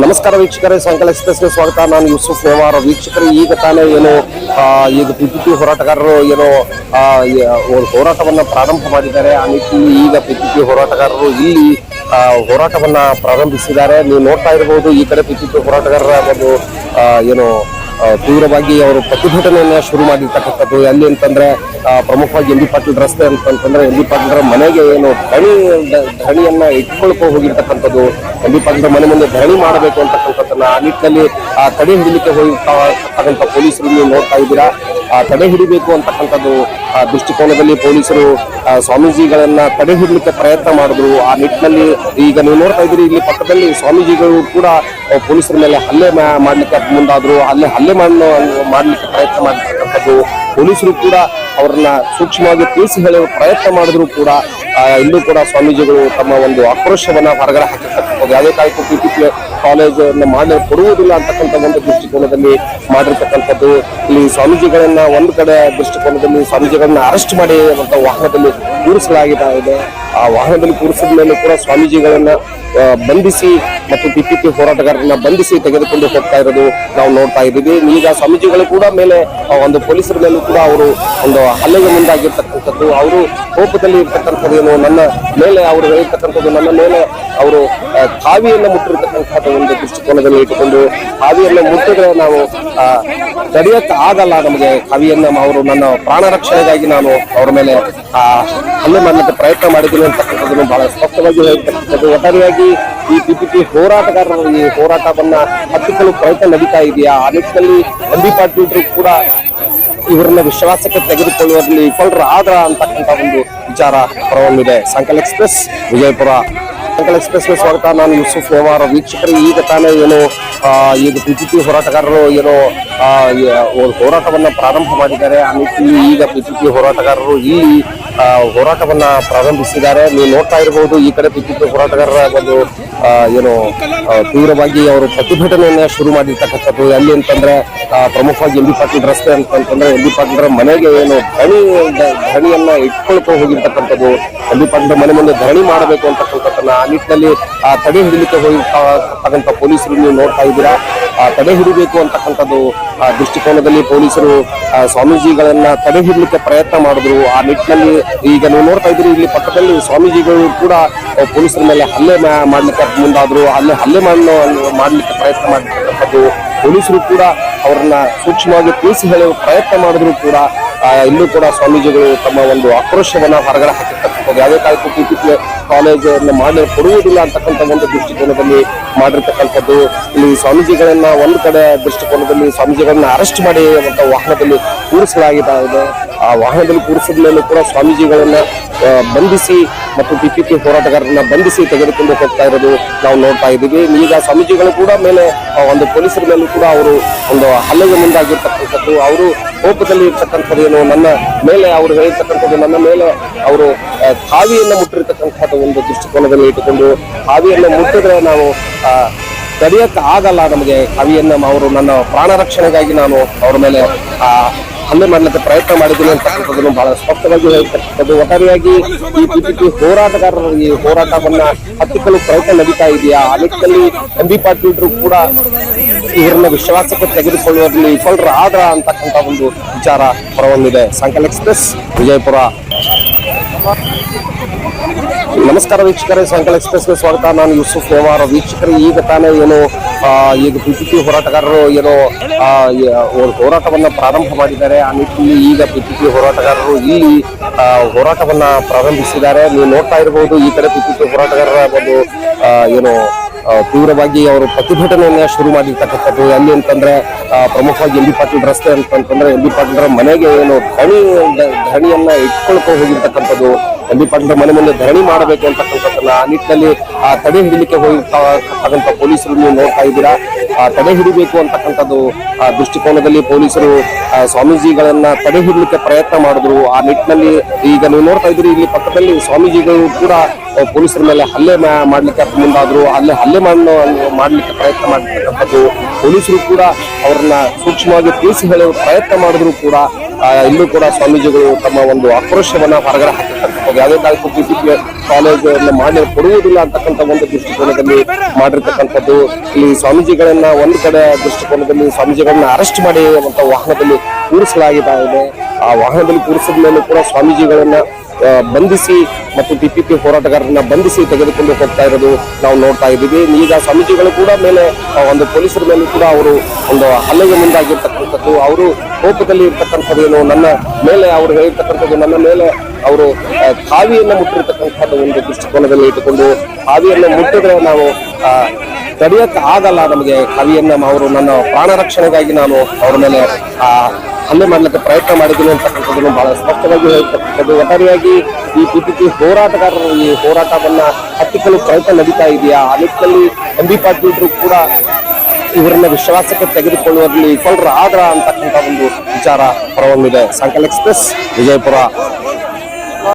ನಮಸ್ಕಾರ ವೀಕ್ಷಕರೇ, ಸಾಯಂಕಾಲ ಎಕ್ಸ್‌ಪ್ರೆಸ್‌ಗೆ ಸ್ವಾಗತ. ನಾನು ಯೂಸುಫ್ ನೇವಾರ್. ವೀಕ್ಷಕರೇ, ಈಗ ತಾನೇ ಈಗ ಪಿಪಿಪಿ ಹೋರಾಟಗಾರರು ಒಂದು ಹೋರಾಟವನ್ನ ಪ್ರಾರಂಭ ಮಾಡಿದ್ದಾರೆ. ಆ ನಿಟ್ಟಿನಲ್ಲಿ ಈಗ ಪಿಪಿಪಿ ಹೋರಾಟಗಾರರು ಇಲ್ಲಿ ಹೋರಾಟವನ್ನ ಪ್ರಾರಂಭಿಸಿದ್ದಾರೆ. ನೀವು ನೋಡ್ತಾ ಇರಬಹುದು, ಈ ಕಡೆ ಪಿಪಿಪಿ ಹೋರಾಟಗಾರರ ಒಂದು ತೀವ್ರವಾಗಿ ಅವರು ಪ್ರತಿಭಟನೆಯನ್ನ ಶುರು ಮಾಡಿರ್ತಕ್ಕಂಥದ್ದು. ಎಲ್ಲಿ ಅಂತಂದ್ರೆ ಪ್ರಮುಖವಾಗಿ ಎಂ ಬಿ ಪಾಟೀಲ್ ರಸ್ತೆ ಅಂತಂದ್ರೆ ಎಂ ಬಿ ಪಾಟೀಲ್ರ ಮನೆಗೆ ಧರಣಿಯನ್ನ ಇಟ್ಕೊಳ್ಕೊ ಹೋಗಿರ್ತಕ್ಕಂಥದ್ದು. ಎಂ ಬಿ ಪಾಟೀಲ್ರ ಮನೆ ಮುಂದೆ ಧರಣಿ ಮಾಡಬೇಕು ಅಂತಕ್ಕಂಥದ್ದನ್ನ ಆ ನಿಟ್ಟಿನಲ್ಲಿ ತಡೆ ಹಿಡಿಲಿಕ್ಕೆ ಹೋಗಿರ್ತಕ್ಕಂಥ ಪೊಲೀಸರು ನೀವು ನೋಡ್ತಾ ಇದ್ದೀರಾ. ತಡೆ ಹಿಡಿಬೇಕು ಅಂತಕ್ಕಂಥದ್ದು ದೃಷ್ಟಿಕೋನದಲ್ಲಿ ಪೊಲೀಸರು ಸ್ವಾಮೀಜಿಗಳನ್ನ ತಡೆ ಹಿಡಲಿಕ್ಕೆ ಪ್ರಯತ್ನ ಮಾಡಿದ್ರು. ಆ ನಿಟ್ಟಿನಲ್ಲಿ ಈಗ ನೀವು ನೋಡ್ತಾ ಇದ್ದೀರಿ, ಇಲ್ಲಿ ಪಕ್ಕದಲ್ಲಿ ಸ್ವಾಮೀಜಿಗಳು ಕೂಡ ಪೊಲೀಸರ ಮೇಲೆ ಹಲ್ಲೆ ಮಾಡ್ಲಿಕ್ಕೆ ಮುಂದಾದ್ರು. ಹಲ್ಲೆ ಮಾಡ್ಲಿಕ್ಕೆ ಪ್ರಯತ್ನ ಮಾಡಿರ್ತಕ್ಕಂಥದ್ದು. ಪೊಲೀಸರು ಕೂಡ ಅವರನ್ನ ಸೂಕ್ಷ್ಮವಾಗಿ ತಿಳಿಸಿ ಹೇಳುವ ಪ್ರಯತ್ನ ಮಾಡಿದ್ರು ಕೂಡ ಇಲ್ಲೂ ಕೂಡ ಸ್ವಾಮೀಜಿಗಳು ತಮ್ಮ ಒಂದು ಆಕ್ರೋಶವನ್ನ ಹೊರಗಡೆ ಹಾಕಿರ್ತಕ್ಕಂಥದ್ದು. ಯಾವುದೇ ಕಾಲಕ್ಕೂ ಪಿಪಿಪಿ ಕಾಲೇಜ್ ಕೊಡುವುದಿಲ್ಲ ಅಂತಕ್ಕಂಥ ಒಂದು ದೃಷ್ಟಿಕೋನದಲ್ಲಿ ಮಾಡಿರ್ತಕ್ಕಂಥದ್ದು. ಇಲ್ಲಿ ಸ್ವಾಮೀಜಿಗಳನ್ನ ಒಂದು ಕಡೆ ದೃಷ್ಟಿಕೋನದಲ್ಲಿ ಸ್ವಾಮೀಜಿಗಳನ್ನ ಅರೆಸ್ಟ್ ಮಾಡಿ ವಾಹನದಲ್ಲಿ ಕೂರಿಸಲಾಗಿದೆ. ಆ ವಾಹನದಲ್ಲಿ ಕೂರಿಸಿದ ಮೇಲೆ ಕೂಡ ಸ್ವಾಮೀಜಿಗಳನ್ನ ಬಂಧಿಸಿ ಮತ್ತು ಪಿಪಿಪಿ ಹೋರಾಟಗಾರರನ್ನ ಬಂಧಿಸಿ ತೆಗೆದುಕೊಂಡು ಹೋಗ್ತಾ ಇರೋದು ನಾವು ನೋಡ್ತಾ ಇದ್ದೀವಿ. ಈಗ ಸ್ವಾಮೀಜಿಗಳು ಕೂಡ ಮೇಲೆ ಒಂದು ಪೊಲೀಸರ ಮೇಲೂ ಕೂಡ ಅವರು ಒಂದು ಹಲ್ಲೆಗೆ ಮುಂದಾಗಿರ್ತಕ್ಕಂಥದ್ದು. ಅವರು ಕೋಪದಲ್ಲಿ ಇರ್ತಕ್ಕಂಥದ್ದು ನನ್ನ ಮೇಲೆ ಅವರು ಹೇಳಿರ್ತಕ್ಕಂಥದ್ದು, ನನ್ನ ಮೇಲೆ ಅವರು ಖಾವಿಯನ್ನ ಮುಟ್ಟಿರ್ತಕ್ಕಂಥದ್ದು ಒಂದು ದೃಷ್ಟಿಕೋನದಲ್ಲಿ ಇಟ್ಟುಕೊಂಡು, ಖಾವಿಯನ್ನ ಮುಟ್ಟಿದ್ರೆ ನಾವು ತಡೆಯಕ್ಕೆ ಆಗಲ್ಲ, ನಮಗೆ ಖಾವಿಯನ್ನ ಅವರು ನನ್ನ ಪ್ರಾಣ ರಕ್ಷಣೆಗಾಗಿ ನಾನು ಅವರ ಮೇಲೆ ಹಲ್ಲೆ ಮಾಡಲಿಕ್ಕೆ ಪ್ರಯತ್ನ ಮಾಡಿದ್ದೀನಿ ಅಂತಕ್ಕಂಥದ್ದನ್ನು ಬಹಳ ಸ್ಪಷ್ಟವಾಗಿ ಹೇಳಿರ್ತಕ್ಕಂಥದ್ದು. ಒಟ್ಟಾರೆಯಾಗಿ ಈ ಪಿಪಿಪಿ ಹೋರಾಟಗಾರರು ಈ ಹೋರಾಟವನ್ನ ಹತ್ತಿಕ್ಕಲು ಪ್ರಯತ್ನ ನಡೀತಾ ಇದೆಯಾ. ಆ ನಿಟ್ಟಿನಲ್ಲಿ ಎಂ ಬಿ ಪಾಟೀಲ್ರು ಕೂಡ ಇವರನ್ನ ವಿಶ್ವಾಸಕ್ಕೆ ತೆಗೆದುಕೊಳ್ಳುವಲ್ಲಿ ವಿಫಲರಾದ್ರ ಅಂತಕ್ಕಂಥ ಒಂದು ವಿಚಾರ ಹೊರಹೊಮ್ಮಿದೆ. ಸಾಯಂಕಾಲ ಎಕ್ಸ್‌ಪ್ರೆಸ್ ವಿಜಯಪುರ. ಸಾಯಂಕಾಲ ಎಕ್ಸ್‌ಪ್ರೆಸ್‌ಗೆ ಸ್ವಾಗತ. ನಾನು ಯೂಸುಫ್ ನೇವಾರ್. ವೀಕ್ಷಕರು, ಈಗ ತಾನೇ ಈಗ ಪಿಪಿಪಿ ಹೋರಾಟಗಾರರು ಒಂದು ಹೋರಾಟವನ್ನ ಪ್ರಾರಂಭ ಮಾಡಿದ್ದಾರೆ. ಆ ನಿಟ್ಟಿನಲ್ಲಿ ಈಗ ಪಿಪಿಪಿ ಹೋರಾಟಗಾರರು ಇಲ್ಲಿ ಹೋರಾಟವನ್ನ ಪ್ರಾರಂಭಿಸಿದ್ದಾರೆ. ನೀವು ನೋಡ್ತಾ ಇರಬಹುದು, ಈ ಕಡೆ ಪಿಪಿಪಿ ಹೋರಾಟಗಾರರ ಒಂದು ತೀವ್ರವಾಗಿ ಅವರು ಪ್ರತಿಭಟನೆಯನ್ನ ಶುರು ಮಾಡಿರ್ತಕ್ಕಂಥದ್ದು. ಎಲ್ಲಿ ಅಂತಂದ್ರೆ ಪ್ರಮುಖವಾಗಿ ಎಂ ಬಿ ಪಾಟೀಲ್ ರಸ್ತೆ ಅಂತಂದ್ರೆ ಎಂ ಬಿ ಪಾಟೀಲ್ರ ಮನೆಗೆ ಧರಣಿಯನ್ನ ಇಟ್ಕೊಳ್ಕೊ ಹೋಗಿರ್ತಕ್ಕಂಥದ್ದು. ಎಂ ಬಿ ಪಾಟೀಲ್ರ ಮನೆ ಮುಂದೆ ಧರಣಿ ಮಾಡಬೇಕು ಅಂತಕ್ಕಂಥದ್ದನ್ನ ಆ ನಿಟ್ಟಿನಲ್ಲಿ ತಡೆ ಹಿಡಿಲಿಕ್ಕೆ ಹೋಗಿರ್ತಕ್ಕಂಥ ಪೊಲೀಸರು ನೀವು ನೋಡ್ತಾ ಇದ್ದೀರಾ. ತಡೆ ಹಿಡಿಬೇಕು ಅಂತಕ್ಕಂಥದ್ದು ದೃಷ್ಟಿಕೋನದಲ್ಲಿ ಪೊಲೀಸರು ಸ್ವಾಮೀಜಿಗಳನ್ನ ತಡೆ ಹಿಡಲಿಕ್ಕೆ ಪ್ರಯತ್ನ ಮಾಡಿದ್ರು. ಆ ನಿಟ್ಟಿನಲ್ಲಿ ಈಗ ನೀವು ನೋಡ್ತಾ ಇದ್ದೀರಿ, ಇಲ್ಲಿ ಪಕ್ಕದಲ್ಲಿ ಸ್ವಾಮೀಜಿಗಳು ಕೂಡ ಪೊಲೀಸರ ಮೇಲೆ ಹಲ್ಲೆ ಮಾಡ್ಲಿಕ್ಕೆ ಮುಂದಾದ್ರು. ಹಲ್ಲೆ ಮಾಡ್ಲಿಕ್ಕೆ ಪ್ರಯತ್ನ ಮಾಡಿರ್ತಕ್ಕಂಥದ್ದು. ಪೊಲೀಸರು ಕೂಡ ಅವರನ್ನ ಸೂಕ್ಷ್ಮವಾಗಿ ತಿಳಿಸಿ ಹೇಳುವ ಪ್ರಯತ್ನ ಮಾಡಿದ್ರು ಕೂಡ ಇಲ್ಲೂ ಕೂಡ ಸ್ವಾಮೀಜಿಗಳು ತಮ್ಮ ಒಂದು ಆಕ್ರೋಶವನ್ನ ಹೊರಗಡೆ ಹಾಕಿರ್ತಕ್ಕಂಥದ್ದು. ಯಾವುದೇ ಕಾಲಕ್ಕೂ ಪಿಪಿಪಿ ಕಾಲೇಜ್ ಕೊಡುವುದಿಲ್ಲ ಅಂತಕ್ಕಂಥ ಒಂದು ದೃಷ್ಟಿಕೋನದಲ್ಲಿ ಮಾಡಿರ್ತಕ್ಕಂಥದ್ದು. ಇಲ್ಲಿ ಸ್ವಾಮೀಜಿಗಳನ್ನ ಒಂದು ಕಡೆ ದೃಷ್ಟಿಕೋನದಲ್ಲಿ ಸ್ವಾಮೀಜಿಗಳನ್ನ ಅರೆಸ್ಟ್ ಮಾಡಿ ವಾಹನದಲ್ಲಿ ಕೂರಿಸಲಾಗಿದೆ. ಆ ವಾಹನದಲ್ಲಿ ಕೂರಿಸಿದ ಮೇಲೂ ಕೂಡ ಸ್ವಾಮೀಜಿಗಳನ್ನ ಬಂಧಿಸಿ ಮತ್ತು ಪಿಪಿಪಿ ಹೋರಾಟಗಾರರನ್ನ ಬಂಧಿಸಿ ತೆಗೆದುಕೊಂಡು ಹೋಗ್ತಾ ಇರೋದು ನಾವು ನೋಡ್ತಾ ಇದ್ದೀವಿ. ಈಗ ಸ್ವಾಮೀಜಿಗಳು ಕೂಡ ಮೇಲೆ ಒಂದು ಪೊಲೀಸರ ಮೇಲೂ ಕೂಡ ಅವರು ಒಂದು ಹಲ್ಲೆಗೆ ಮುಂದಾಗಿರ್ತಕ್ಕಂಥದ್ದು. ಅವರು ಕೋಪದಲ್ಲಿ ಇರ್ತಕ್ಕಂಥದ್ದು ನನ್ನ ಮೇಲೆ ಅವರು ಹೇಳಿರ್ತಕ್ಕಂಥದ್ದು, ನನ್ನ ಮೇಲೆ ಅವರು ಖಾವಿಯನ್ನ ಮುಟ್ಟಿರ್ತಕ್ಕಂಥದ್ದು ಒಂದು ದೃಷ್ಟಿಕೋನದಲ್ಲಿ ಇಟ್ಟುಕೊಂಡು, ಖಾವಿಯನ್ನ ಮುಟ್ಟಿದ್ರೆ ನಾವು ತಡೆಯಕ್ಕೆ ಆಗಲ್ಲ, ನಮಗೆ ಖಾವಿಯನ್ನ ಅವರು ನನ್ನ ಪ್ರಾಣ ರಕ್ಷಣೆಗಾಗಿ ನಾನು ಅವರ ಮೇಲೆ ಹಲ್ಲೆ ಮಾಡಲಿಕ್ಕೆ ಪ್ರಯತ್ನ ಮಾಡಿದ್ದೀನಿ ಅಂತಕ್ಕಂಥದ್ದನ್ನು ಬಹಳ ಸ್ಪಷ್ಟವಾಗಿ ಹೇಳಿರ್ತಕ್ಕಂಥದ್ದು. ಒಟ್ಟಾರೆಯಾಗಿ ಈ ಪಿಪಿಪಿ ಹೋರಾಟಗಾರರು ಈ ಹೋರಾಟವನ್ನ ಹತ್ತಿಕ್ಕಲು ಪ್ರಯತ್ನ ನಡೀತಾ ಇದೆಯಾ. ಆ ನಿಟ್ಟಿನಲ್ಲಿ ಎಂ ಬಿ ಪಾಟೀಲ್ರು ಕೂಡ ಇವರನ್ನ ವಿಶ್ವಾಸಕ್ಕೆ ತೆಗೆದುಕೊಳ್ಳುವಲ್ಲಿ ವಿಫಲರಾದ್ರ ಅಂತಕ್ಕಂಥ ಒಂದು ವಿಚಾರ ಹೊರಹೊಮ್ಮಿದೆ. ಸಾಯಂಕಾಲ ಎಕ್ಸ್‌ಪ್ರೆಸ್ ವಿಜಯಪುರ. ನಮಸ್ಕಾರ ವೀಕ್ಷಕರೇ, ಸಾಯಂಕಾಲ ಎಕ್ಸ್‌ಪ್ರೆಸ್‌ಗೆ ಸ್ವಾಗತ. ನಾನು ಯೂಸುಫ್ ನೇವಾರ್. ವೀಕ್ಷಕರು, ಈಗ ತಾನೇ ಈಗ ಪಿಪಿಪಿ ಹೋರಾಟಗಾರರು ಒಂದು ಹೋರಾಟವನ್ನ ಪ್ರಾರಂಭ ಮಾಡಿದ್ದಾರೆ. ಆ ನಿಟ್ಟಿನಲ್ಲಿ ಈಗ ಪಿಪಿಪಿ ಹೋರಾಟಗಾರರು ಇಲ್ಲಿ ಹೋರಾಟವನ್ನ ಪ್ರಾರಂಭಿಸಿದ್ದಾರೆ. ನೀವು ನೋಡ್ತಾ ಇರಬಹುದು, ಈ ಕಡೆ ಪಿಪಿಪಿ ಹೋರಾಟಗಾರರ ಒಂದು ತೀವ್ರವಾಗಿ ಅವರು ಪ್ರತಿಭಟನೆಯನ್ನ ಶುರು ಮಾಡಿರ್ತಕ್ಕಂಥದ್ದು. ಎಲ್ಲಿ ಅಂತಂದ್ರೆ ಪ್ರಮುಖವಾಗಿ ಎಂ ಬಿ ಪಾಟೀಲ್ ರಸ್ತೆ ಅಂತಂದ್ರೆ ಎಂ ಬಿ ಪಾಟೀಲ್ರ ಮನೆಗೆ ಧರಣಿಯನ್ನ ಇಟ್ಕೊಳ್ಕೊ ಹೋಗಿರ್ತಕ್ಕಂಥದ್ದು. ಎಂ ಬಿ ಪಾಟೀಲ್ರ ಮನೆ ಮುಂದೆ ಧರಣಿ ಮಾಡಬೇಕು ಅಂತಕ್ಕಂಥದ್ದನ್ನ ಆ ನಿಟ್ಟಿನಲ್ಲಿ ತಡೆ ಹಿಡಿಲಿಕ್ಕೆ ಹೋಗಿರ್ತಕ್ಕಂಥ ಪೊಲೀಸರು ನೀವು ನೋಡ್ತಾ ಇದ್ದೀರಾ. ತಡೆ ಹಿಡಿಬೇಕು ಅಂತಕ್ಕಂಥದ್ದು ದೃಷ್ಟಿಕೋನದಲ್ಲಿ ಪೊಲೀಸರು ಸ್ವಾಮೀಜಿಗಳನ್ನ ತಡೆ ಹಿಡಲಿಕ್ಕೆ ಪ್ರಯತ್ನ ಮಾಡಿದ್ರು. ಆ ನಿಟ್ಟಿನಲ್ಲಿ ಈಗ ನೀವು ನೋಡ್ತಾ ಇದ್ದೀರಿ, ಇಲ್ಲಿ ಪಕ್ಕದಲ್ಲಿ ಸ್ವಾಮೀಜಿಗಳು ಕೂಡ ಪೊಲೀಸರ ಮೇಲೆ ಹಲ್ಲೆ ಮಾಡ್ಲಿಕ್ಕೆ ಮುಂದಾದ್ರು. ಹಲ್ಲೆ ಮಾಡ್ಲಿಕ್ಕೆ ಪ್ರಯತ್ನ ಮಾಡಿರ್ತಕ್ಕಂಥದ್ದು. ಪೊಲೀಸರು ಕೂಡ ಅವರನ್ನ ಸೂಕ್ಷ್ಮವಾಗಿ ತಿಳಿಸಿ ಹೇಳುವ ಪ್ರಯತ್ನ ಮಾಡಿದ್ರು ಕೂಡ ಇಲ್ಲೂ ಕೂಡ ಸ್ವಾಮೀಜಿಗಳು ತಮ್ಮ ಒಂದು ಆಕ್ರೋಶವನ್ನ ಹೊರಗಡೆ ಹಾಕಿರ್ತಕ್ಕಂಥದ್ದು. ಯಾವುದೇ ಕಾಲಕ್ಕೂ PPP ಕಾಲೇಜನ್ನು ಮಾಡಿ ಕೊಡುವುದಿಲ್ಲ ಅಂತಕ್ಕಂಥ ಒಂದು ದೃಷ್ಟಿಕೋನದಲ್ಲಿ ಮಾಡಿರ್ತಕ್ಕಂಥದ್ದು. ಇಲ್ಲಿ ಸ್ವಾಮೀಜಿಗಳನ್ನ ಒಂದು ಕಡೆ ದೃಷ್ಟಿಕೋನದಲ್ಲಿ ಸ್ವಾಮೀಜಿಗಳನ್ನ ಅರೆಸ್ಟ್ ಮಾಡಿ ಅಂತ ವಾಹನದಲ್ಲಿ ಕೂರಿಸಲಾಗಿದೆ. ಆ ವಾಹನದಲ್ಲಿ ಕೂರಿಸಿದ ಮೇಲೂ ಕೂಡ ಸ್ವಾಮೀಜಿಗಳನ್ನ ಬಂಧಿಸಿ ಮತ್ತು PPP ಹೋರಾಟಗಾರರನ್ನ ಬಂಧಿಸಿ ತೆಗೆದುಕೊಂಡು ಹೋಗ್ತಾ ಇರೋದು ನಾವು ನೋಡ್ತಾ ಇದ್ದೀವಿ. ಈಗ ಸ್ವಾಮೀಜಿಗಳು ಕೂಡ ಮೇಲೆ ಒಂದು ಪೊಲೀಸರ ಮೇಲೂ ಕೂಡ ಅವರು ಒಂದು ಹಲ್ಲೆಗೆ ಮುಂದಾಗಿರ್ತಕ್ಕಂಥದ್ದು. ಅವರು ಕೋಪದಲ್ಲಿ ಇರ್ತಕ್ಕಂಥದ್ದು ಏನು, ನನ್ನ ಮೇಲೆ ಅವರು ಹೇಳಿರ್ತಕ್ಕಂಥದ್ದು, ನನ್ನ ಮೇಲೆ ಅವರು ಕಾವಿಯನ್ನ ಮುಟ್ಟಿರ್ತಕ್ಕಂಥದ್ದು ಒಂದು ದೃಷ್ಟಿಕೋನದಲ್ಲಿ ಇಟ್ಟುಕೊಂಡು, ಕಾವಿಯನ್ನ ಮುಟ್ಟಿದ್ರೆ ನಾವು ತಡೆಯಕ್ಕೆ ಆಗಲ್ಲ, ನಮಗೆ ಕಾವಿಯನ್ನ ಅವರು ನನ್ನ ಪ್ರಾಣ ರಕ್ಷಣೆಗಾಗಿ ನಾನು ಅವರ ಮೇಲೆ ಹಲ್ಲೆ ಮಾಡ್ಲಿಕ್ಕೆ ಪ್ರಯತ್ನ ಮಾಡಿದ್ದೀನಿ ಅಂತಕ್ಕಂಥದ್ದನ್ನು ಬಹಳ ಸ್ಪಷ್ಟವಾಗಿ ಹೇಳ್ತಕ್ಕಂಥದ್ದು. ಒಟ್ಟಾರೆಯಾಗಿ ಈ PPP ಹೋರಾಟಗಾರರು ಈ ಹೋರಾಟವನ್ನ ಹತ್ತಿಕ್ಕಲು ಪ್ರಯತ್ನ ನಡೀತಾ ಇದೆಯಾ, ಆ ನಿಟ್ಟಿನಲ್ಲಿ MB ಪಾಟೀಲ್ರು ಕೂಡ ಇವರನ್ನ ವಿಶ್ವಾಸಕ್ಕೆ ತೆಗೆದುಕೊಳ್ಳುವಲ್ಲಿ ವಿಫಲರಾದ್ರ ಅಂತಕ್ಕಂಥ ಒಂದು ವಿಚಾರ ಹೊರಹೊಮ್ಮಿದೆ. ಸಂಕಲ್ ಎಕ್ಸ್‌ಪ್ರೆಸ್, ವಿಜಯಪುರ.